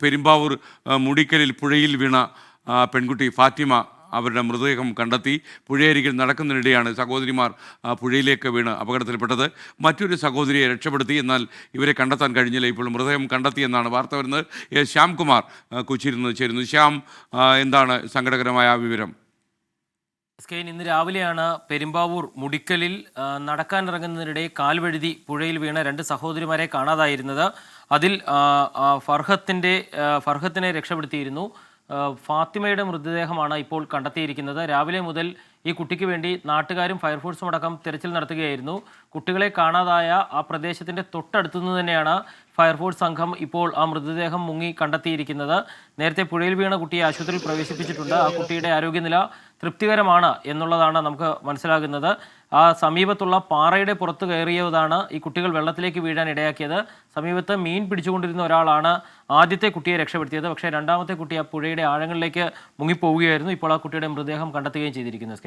പെരുമ്പാവൂർ മുടിക്കലിൽ പുഴയിൽ വീണ പെൺകുട്ടി ഫാത്തിമ അവരുടെ മൃതദേഹം കണ്ടെത്തി. പുഴയരികിൽ നടക്കുന്നതിനിടെയാണ് സഹോദരിമാർ പുഴയിലേക്ക് വീണ് അപകടത്തിൽപ്പെട്ടത്. മറ്റൊരു സഹോദരിയെ രക്ഷപ്പെടുത്തി, എന്നാൽ ഇവരെ കണ്ടെത്താൻ കഴിഞ്ഞില്ല. ഇപ്പോൾ മൃതദേഹം കണ്ടെത്തിയെന്നാണ് വാർത്ത വരുന്നത്. ശ്യാംകുമാർ കൊച്ചിയിൽ നിന്ന് ചേരുന്നു. ശ്യാം, എന്താണ് സങ്കടകരമായ വിവരം? ഇന്ന് രാവിലെയാണ് പെരുമ്പാവൂർ മുടിക്കലിൽ നടക്കാനിറങ്ങുന്നതിനിടെ കാൽവഴുതി പുഴയിൽ വീണ രണ്ട് സഹോദരിമാരെ കാണാതായിരുന്നത്. അതിൽ ഫർഹത്തിനെ രക്ഷപ്പെടുത്തിയിരുന്നു. ഫാത്തിമയുടെ മൃതദേഹമാണ് ഇപ്പോൾ കണ്ടെത്തിയിരിക്കുന്നത്. രാവിലെ മുതൽ ഈ കുട്ടിക്ക് വേണ്ടി നാട്ടുകാരും ഫയർഫോഴ്സും അടക്കം തിരച്ചിൽ നടത്തുകയായിരുന്നു. കുട്ടികളെ കാണാതായ ആ പ്രദേശത്തിൻ്റെ തൊട്ടടുത്തുനിന്ന് തന്നെയാണ് ഫയർഫോഴ്സ് സംഘം ഇപ്പോൾ ആ മൃതദേഹം മുങ്ങി കണ്ടെത്തിയിരിക്കുന്നത്. നേരത്തെ പുഴയിൽ വീണ കുട്ടിയെ ആശുപത്രിയിൽ പ്രവേശിപ്പിച്ചിട്ടുണ്ട്. ആ കുട്ടിയുടെ ആരോഗ്യനില തൃപ്തികരമാണ് എന്നുള്ളതാണ് നമുക്ക് മനസ്സിലാകുന്നത്. ആ സമീപത്തുള്ള പാറയുടെ പുറത്ത് കയറിയതാണ് ഈ കുട്ടികൾ വെള്ളത്തിലേക്ക് വീഴാൻ ഇടയാക്കിയത്. സമീപത്ത് മീൻ പിടിച്ചുകൊണ്ടിരുന്ന ഒരാളാണ് ആദ്യത്തെ കുട്ടിയെ രക്ഷപ്പെടുത്തിയത്. പക്ഷേ രണ്ടാമത്തെ കുട്ടി ആ പുഴയുടെ ആഴങ്ങളിലേക്ക് മുങ്ങിപ്പോവുകയായിരുന്നു. ഇപ്പോൾ ആ കുട്ടിയുടെ മൃതദേഹം കണ്ടെത്തുകയും ചെയ്തിരിക്കുന്നു.